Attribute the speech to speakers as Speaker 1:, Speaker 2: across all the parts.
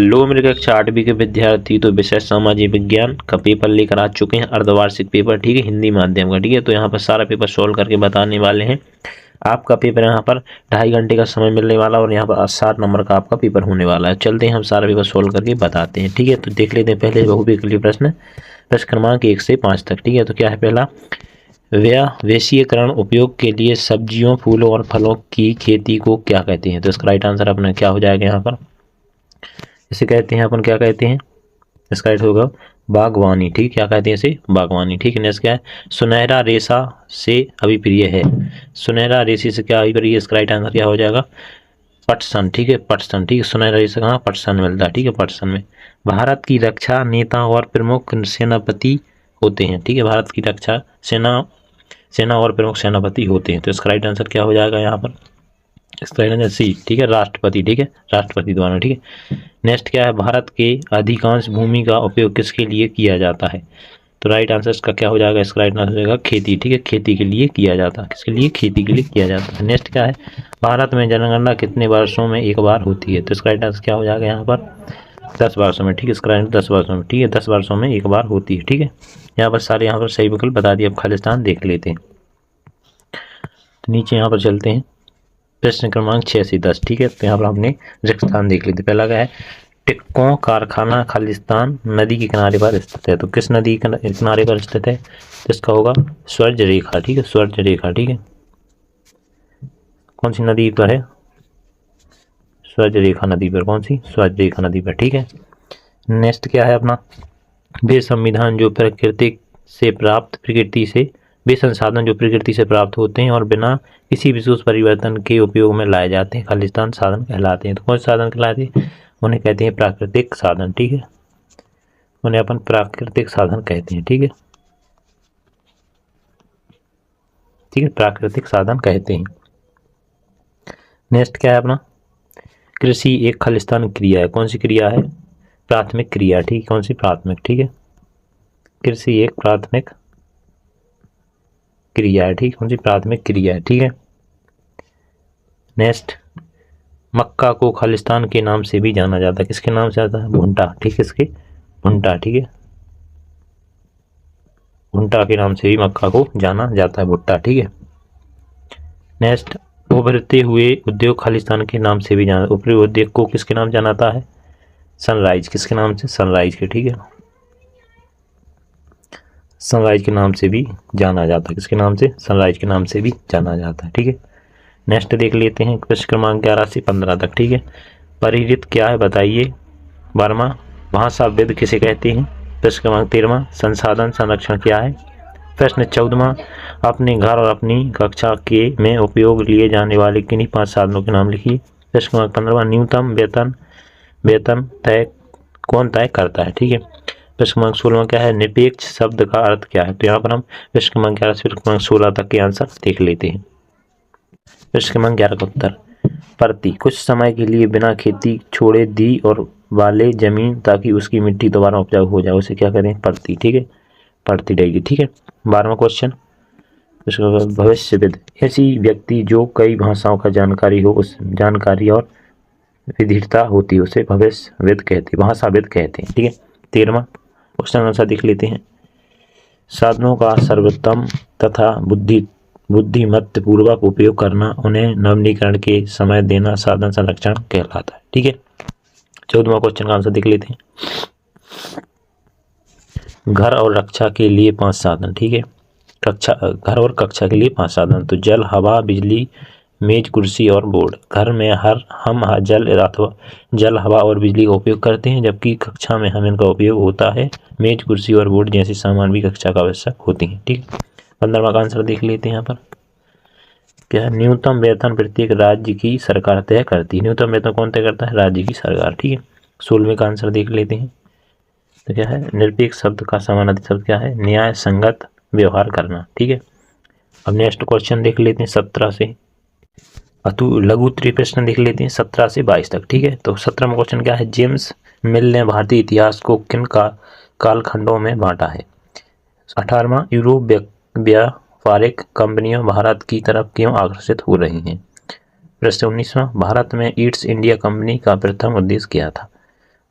Speaker 1: लो मेरे कक्षा 8वीं के विद्यार्थी तो विषय सामाजिक विज्ञान का पेपर लेकर आ चुके हैं, अर्धवार्षिक पेपर, ठीक है, हिंदी माध्यम का, ठीक है। तो यहाँ पर सारा पेपर सोल्व करके बताने वाले हैं। आपका पेपर यहाँ पर 2.5 घंटे का समय मिलने वाला और यहाँ पर 60 नंबर का आपका पेपर होने वाला है। चलते हैं हम सारा पेपर सोल्व करके बताते हैं, ठीक है। तो देख लेते हैं पहले बहुविकल्पीय प्रश्न क्रमांक 1 से 5 तक, ठीक है। तो क्या है पहला, वैश्वीकरण उपयोग के लिए सब्जियों, फूलों और फलों की खेती को क्या कहते हैं? तो इसका राइट आंसर अपना क्या हो जाएगा यहाँ पर, इसे कहते हैं अपन क्या कहते हैं, इसका राइट होगा बागवानी, ठीक, क्या कहते हैं इसे, बागवानी, ठीक है। नेक्स्ट क्या है, सुनहरा रेशा से अभिप्रिय है, सुनहरा रेशे से क्या अभिप्रिय है, इसका राइट आंसर क्या हो जाएगा, पटसन, ठीक है, पटसन, ठीक है। सुनहरा रेशा कहाँ, पटसन मिलता है, ठीक है, पटसन में। भारत की रक्षा नेता और प्रमुख सेनापति होते हैं, ठीक है, भारत की रक्षा सेना और प्रमुख सेनापति होते हैं। तो इसका राइट आंसर क्या हो जाएगा यहाँ पर, इसका राइट आंसर सी, ठीक है, राष्ट्रपति, ठीक है, राष्ट्रपति द्वारा, ठीक है। नेक्स्ट क्या है, भारत के अधिकांश भूमि का उपयोग किसके लिए किया जाता है? तो राइट आंसर इसका क्या हो जाएगा, इसका राइट आंसर हो जाएगा खेती, ठीक है, खेती के लिए किया जाता है, किसके लिए, खेती के लिए किया जाता है। नेक्स्ट क्या है, भारत में जनगणना कितने वर्षों में एक बार होती है? तो इसका राइट आंसर क्या हो जाएगा यहाँ पर, 10 वर्षों में, ठीक है, इसका राइट 10 वर्षों में, ठीक है, 10 वर्षों में एक बार होती है, ठीक है। यहाँ पर सारे यहाँ पर सही विकल्प बता दिए। अब खालिस्तान देख लेते हैं, तो नीचे यहाँ पर चलते हैं, प्रश्न क्रमांक 6 से 10, ठीक है। तो यहाँ पर हमने रिक्त स्थान देख लेते। पहला क्या है, टिक्कों कारखाना खालिस्तान नदी के किनारे पर स्थित है। तो किस नदी के किनारे पर स्थित है? तो इसका होगा स्वर्ज रेखा, ठीक है, स्वर्ज रेखा, ठीक है। कौन सी नदी पर है? स्वर्ज रेखा नदी पर, कौन सी, स्वर्ज रेखा नदी पर, ठीक है। नेक्स्ट क्या है अपना, वे संविधान जो प्रकृति से प्राप्त, प्रकृति से वे संसाधन जो प्रकृति से प्राप्त होते हैं और बिना किसी विशेष परिवर्तन के उपयोग में लाए जाते हैं, खालिस्तान साधन कहलाते हैं। तो कौन से साधन कहलाते हैं? उन्हें कहते हैं प्राकृतिक साधन, ठीक है, उन्हें अपन प्राकृतिक साधन कहते हैं, ठीक है, ठीक है, प्राकृतिक साधन कहते हैं। नेक्स्ट क्या है अपना, कृषि एक खालिस्तान क्रिया है। कौन सी क्रिया है? प्राथमिक क्रिया, ठीक है, कौन सी, प्राथमिक, ठीक है, कृषि एक प्राथमिक क्रिया है, ठीक, कौन सी, प्राथमिक क्रिया है, ठीक है। नेक्स्ट, मक्का को खालिस्तान के नाम से भी जाना जाता है, किसके नाम से आता है? भुट्टा, ठीक है, इसके भुट्टा, ठीक है, भुट्टा के नाम से भी मक्का को जाना जाता है, भुट्टा, ठीक है। नेक्स्ट, उभरते हुए उद्योग खालिस्तान के नाम से भी जाना, ऊपरी उद्योग को किसके नाम जाना जाता है? सनराइज, किसके नाम से? सनराइज के, ठीक है, सनराइज के नाम से भी जाना जाता है, किसके नाम से? सनराइज के नाम से भी जाना जाता है, ठीक है। नेक्स्ट देख लेते हैं प्रश्न क्रमांक 11 से 15 तक, ठीक है। परिवृत्त क्या है बताइए? 12वां, भाषाविद किसे कहते हैं? प्रश्न क्रमांक 13वां, संसाधन संरक्षण क्या है? प्रश्न 14वां, अपने घर और अपनी कक्षा के में उपयोग लिए जाने वाले किन्हीं 5 साधनों के नाम लिखिए। प्रश्न क्रमांक 15वां, न्यूनतम वेतन कौन तय करता है, ठीक है। प्रश्न क्रमांक 16वां क्या है, निरपेक्ष शब्द का अर्थ क्या है? तो यहाँ पर हम प्रश्न क्रमांक 11 से क्रमांक 16 तक के आंसर देख लेते हैं। प्रश्न क्रमांक 11 का उत्तर, प्रति, कुछ समय के लिए बिना खेती छोड़े दी और वाले जमीन ताकि उसकी मिट्टी दोबारा उपजाऊ हो जाए, उसे क्या करें? प्रति, ठीक है, प्रति रहेगी, ठीक है। 12वां क्वेश्चन, भविष्यविद, ऐसी व्यक्ति जो कई भाषाओं का जानकारी हो, उस जानकारी और विविधता होती है, उसे भविष्यविद कहते हैं, भाषाविद कहते हैं, ठीक है। 13वां क्वेश्चन आंसर देख लेते हैं, साधनों का सर्वोत्तम तथा बुद्धिमत्ता पूर्वक उपयोग करना, उन्हें नवीनीकरण के समय देना साधन संरक्षण कहलाता है, ठीक है। 14वां क्वेश्चन का आंसर देख लेते हैं, घर और रक्षा के लिए 5 साधन, ठीक है, घर और कक्षा के लिए 5 साधन, तो जल, हवा, बिजली, मेज, कुर्सी और बोर्ड। घर में हम जल, हवा और बिजली का उपयोग करते हैं, जबकि कक्षा में हम इनका उपयोग होता है, मेज, कुर्सी और बोर्ड जैसे सामान भी कक्षा का आवश्यक होती हैं, ठीक है। 15वां का आंसर देख लेते हैं, यहाँ पर क्या है, न्यूनतम वेतन प्रत्येक राज्य की सरकार तय करती है। न्यूनतम वेतन कौन तय करता है? राज्य की सरकार, ठीक है। 16वें का आंसर देख लेते हैं, तो क्या है, निरपेक्ष शब्द का समानार्थी शब्द क्या है? न्याय संगत व्यवहार करना, ठीक है। अब नेक्स्ट क्वेश्चन देख लेते हैं 17 से लघु उत्तरीय प्रश्न देख लेते हैं 17 से 22 तक, ठीक है। तो 17वां क्वेश्चन क्या है, जेम्स मिल ने भारतीय इतिहास को किन कालखंडों में बांटा है? 18वां, यूरोप व्यापारिक कंपनियां भारत की तरफ क्यों आकर्षित हो रही हैं? प्रश्न 19वां, भारत में ईस्ट इंडिया कंपनी का प्रथम उद्देश्य क्या था?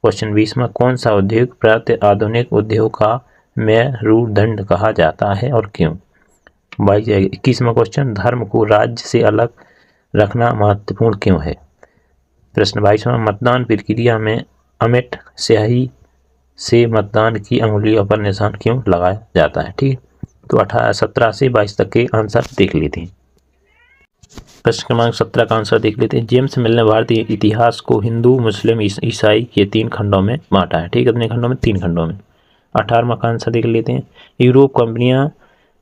Speaker 1: क्वेश्चन 20वां, कौन सा उद्योग प्रति आधुनिक उद्योग का मेरुदंड कहा जाता है और क्यों? 21वां क्वेश्चन, धर्म को राज्य से अलग रखना महत्वपूर्ण क्यों है? प्रश्न 22वां, मतदान प्रक्रिया में अमिट स्याही से मतदान की अंगुलियों पर निशान क्यों लगाया जाता है? ठीक है, तो 17 से 22 तक के आंसर देख लेते हैं। प्रश्न क्रमांक 17 का आंसर देख लेते हैं। जेम्स मिल ने भारतीय इतिहास को हिंदू, मुस्लिम, ईसाई के 3 खंडों में बांटा है। ठीक है, कितने खंडों में? 3 खंडों में। 18वां का आंसर देख लेते हैं। यूरोप कंपनियां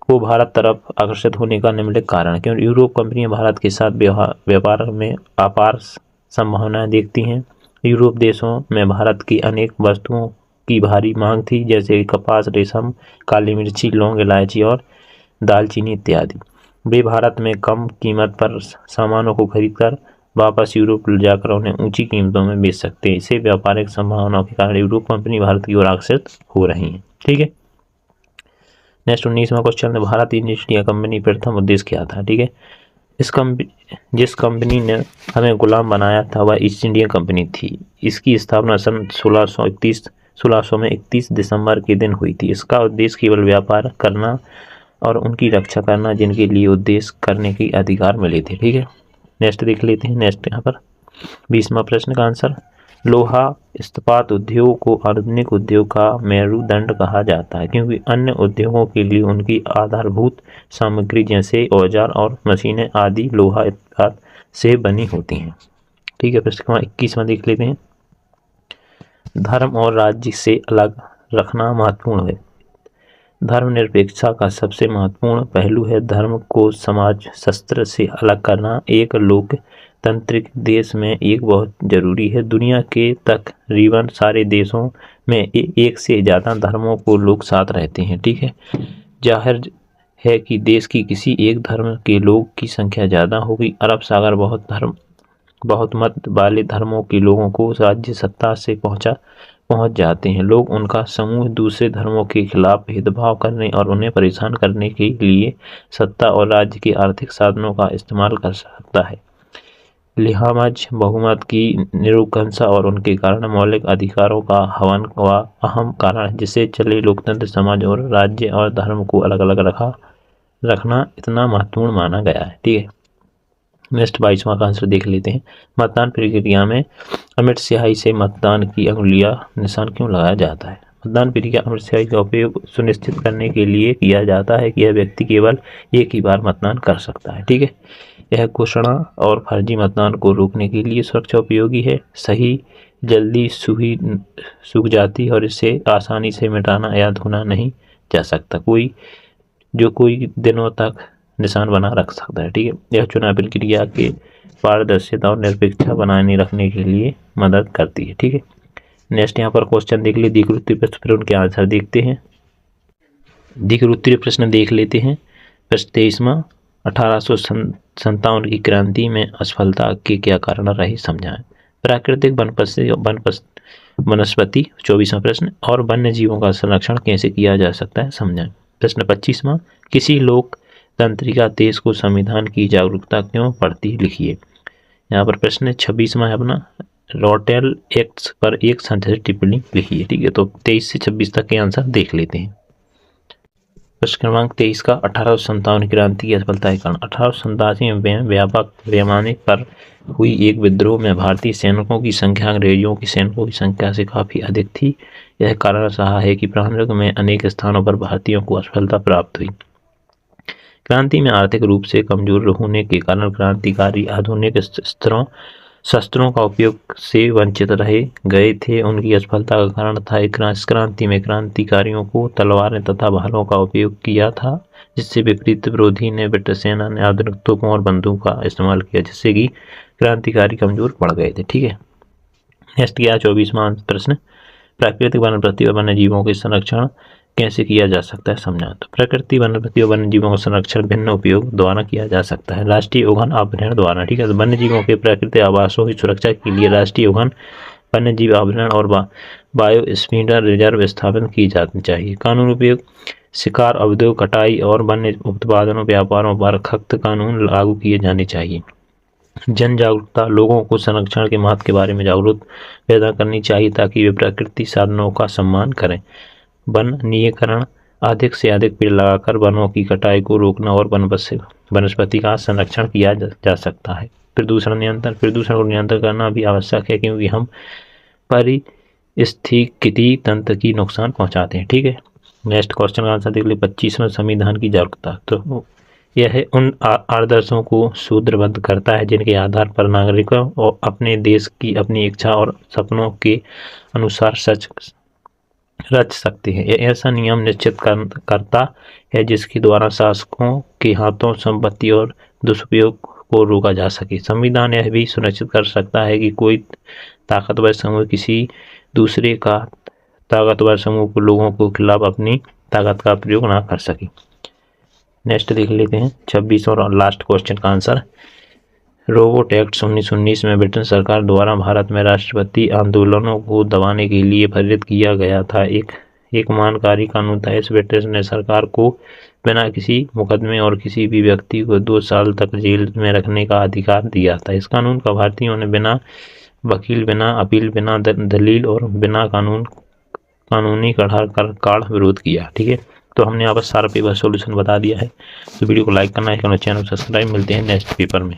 Speaker 1: को भारत तरफ आकर्षित होने का निम्नलिखित कारण, क्योंकि यूरोप कंपनियां भारत के साथ व्यापार में अपार संभावनाएं देखती हैं। यूरोप देशों में भारत की अनेक वस्तुओं की भारी मांग थी, जैसे कपास, रेशम, काली मिर्ची, लौंग, इलायची और दालचीनी इत्यादि। वे भारत में कम कीमत पर सामानों को खरीदकर वापस यूरोप ले जाकर उन्हें ऊंची कीमतों में बेच सकते हैं। इसे व्यापारिक संभावनाओं के कारण यूरोप कंपनी भारत की ओर आकर्षित हो रही है। ठीक है, नेक्स्ट 19वां question, Bharat East India Company प्रथम उद्देश्य क्या था? ठीक है, जिस कंपनी ने हमें गुलाम बनाया था वह ईस्ट इंडिया कंपनी थी। इसकी स्थापना सन 1600 में 31 दिसंबर के दिन हुई थी। इसका उद्देश्य केवल व्यापार करना और उनकी रक्षा करना जिनके लिए उद्देश्य करने के अधिकार मिले थे। ठीक है, नेक्स्ट देख लेते हैं। नेक्स्ट यहाँ पर 20वां प्रश्न का आंसर, लोहा इस्पात उद्योग को आधुनिक उद्योग का मेरुदंड कहा जाता है क्योंकि अन्य उद्योगों के लिए उनकी आधारभूत सामग्री जैसे औजार और मशीनें आदि लोहा इस्पात से बनी होती हैं। ठीक है, प्रश्न क्रमांक 21वां देख लेते हैं। धर्म और राज्य से अलग रखना महत्वपूर्ण है। धर्मनिरपेक्षता का सबसे महत्वपूर्ण पहलू है धर्म को समाज शस्त्र से अलग करना। एक लोकतांत्रिक देश में एक बहुत जरूरी है। दुनिया के तकरीबन सारे देशों में एक से ज़्यादा धर्मों को लोग साथ रहते हैं। ठीक है, जाहिर है कि देश की किसी एक धर्म के लोग की संख्या ज़्यादा होगी। अरब सागर बहुत मत वाले धर्मों के लोगों को राज्य सत्ता से पहुंच जाते हैं। लोग उनका समूह दूसरे धर्मों के खिलाफ भेदभाव करने और उन्हें परेशान करने के लिए सत्ता और राज्य के आर्थिक साधनों का इस्तेमाल कर सकता है। लिहाज बहुमत की निरंकुशता और उनके कारण मौलिक अधिकारों का हनन का अहम कारण है, जिससे चले लोकतंत्र समाज और राज्य और धर्म को अलग अलग रखना इतना महत्वपूर्ण माना गया है। ठीक है, नेक्स्ट 22वां का आंसर देख लेते हैं। मतदान प्रक्रिया में अमिट स्याही से मतदान की अंगुलियां निशान क्यों लगाया जाता है? मतदान प्रक्रिया अमिट स्याही का उपयोग सुनिश्चित करने के लिए किया जाता है कि यह व्यक्ति केवल एक ही बार मतदान कर सकता है। ठीक है, यह घोषणा और फर्जी मतदान को रोकने के लिए सुरक्षा उपयोगी है। सही जल्दी सूख जाती है और इसे आसानी से मिटाना या धोना नहीं जा सकता। कोई दिनों तक निशान बना रख सकता है। ठीक है, यह चुनाव प्रक्रिया के पारदर्शिता और निरपेक्षता बनाए रखने के लिए मदद करती है। ठीक है, नेक्स्ट यहाँ पर क्वेश्चन देख लिए दीर्घ उत्तरीय प्रश्न, फिर उनके आंसर देखते हैं। दीर्घ उत्तरीय प्रश्न देख लेते हैं। प्रश्न 23वां, 1857 की क्रांति में असफलता के क्या कारण रहे समझाएं। प्राकृतिक वनस्पति 24वां प्रश्न, और वन्य जीवों का संरक्षण कैसे किया जा सकता है समझाएं। प्रश्न 25वां, किसी लोकतंत्रिका देश को संविधान की जागरूकता क्यों पड़ती लिखिए। यहाँ पर प्रश्न 26वां है अपना, रॉटेल एक्ट पर एक संक्षिप्त टिप्पणी लिखिए। ठीक है, तो 23 से 26 तक के आंसर देख लेते हैं। प्रश्न क्रमांक 23 का 1857 क्रांति की असफलता के कारण। 1887 में व्यापक पैमाने पर हुई एक विद्रोह में भारतीय सैनिकों की संख्या अंग्रेजों के सैनिकों की संख्या से काफ़ी अधिक थी। यह कारण रहा है कि प्रारंभ में अनेक स्थानों पर भारतीयों को असफलता प्राप्त हुई। क्रांति में आर्थिक रूप से कमजोर होने के कारण क्रांतिकारी आधुनिक शस्त्रों का उपयोग से वंचित रह गए थे। उनकी असफलता का कारण था इस क्रांति में क्रांतिकारियों को तलवारें तथा भालों का उपयोग किया था, जिससे विपरीत विरोधी ने ब्रिटिश सेना ने आधुनिक तोपों और बंदूक का इस्तेमाल किया, जिससे कि क्रांतिकारी कमजोर पड़ गए थे। ठीक है, नेक्स्ट किया 24वां प्रश्न, प्राकृतिक वनस्पति और वन्य जीवों के संरक्षण कैसे किया जा सकता है समझा। तो प्रकृति वनस्पति और वन्य जीवों का संरक्षण भिन्न उपयोग द्वारा किया जा सकता है। राष्ट्रीय उद्यान अभ्यारण्य द्वारा। ठीक है, तो वन्य जीवों के प्राकृतिक आवासों की सुरक्षा के लिए राष्ट्रीय उद्यान, वन्य जीव अभ्यारण्य और बायोस्फीयर रिजर्व स्थापित की जानी चाहिए। कानून उपयोग, शिकार, अवैध कटाई और वन्य उत्पादनों व्यापारों पर सख्त कानून लागू किए जाने चाहिए। जन जागरूकता, लोगों को संरक्षण के महत्व के बारे में जागरूक पैदा करनी चाहिए ताकि वे प्रकृति साधनों का सम्मान करें। वन नियंत्रण, अधिक से अधिक पेड़ लगाकर वनों की कटाई को रोकना और वनस्पति का संरक्षण किया जा सकता है। प्रदूषण नियंत्रण, प्रदूषण को नियंत्रण करना भी आवश्यक है क्योंकि हम पारिस्थितिकी तंत्र की नुकसान पहुंचाते हैं। ठीक है, नेक्स्ट क्वेश्चन का आंसर देख ले। 25वां संविधान की जागरूकता, तो यह उन आदर्शों को सूत्रबद्ध करता है जिनके आधार पर नागरिकों और अपने देश की अपनी इच्छा और सपनों के अनुसार रच सकते हैं। यह ऐसा नियम निश्चित करता है जिसके द्वारा शासकों के हाथों संपत्ति और दुष्प्रयोग को रोका जा सके। संविधान यह भी सुनिश्चित कर सकता है कि कोई ताकतवर समूह किसी दूसरे का ताकतवर समूह को लोगों के खिलाफ अपनी ताकत का प्रयोग ना कर सके। नेक्स्ट देख लेते हैं 26 और लास्ट क्वेश्चन का आंसर। रोबोट एक्ट 1919 में ब्रिटेन सरकार द्वारा भारत में राष्ट्रपति आंदोलनों को दबाने के लिए प्रेरित किया गया था। एक मानकारी कानून था। इस ब्रिटिश ने सरकार को बिना किसी मुकदमे और किसी भी व्यक्ति को 2 साल तक जेल में रखने का अधिकार दिया था। इस कानून का भारतीयों ने बिना वकील, बिना अपील, बिना दलील और बिना कानूनी काढ़ विरोध किया। ठीक है, तो हमने यहाँ पर सारा पेपर सॉल्यूशन बता दिया है। तो वीडियो को लाइक करना है, चैनल सब्सक्राइब। मिलते हैं नेक्स्ट पेपर में।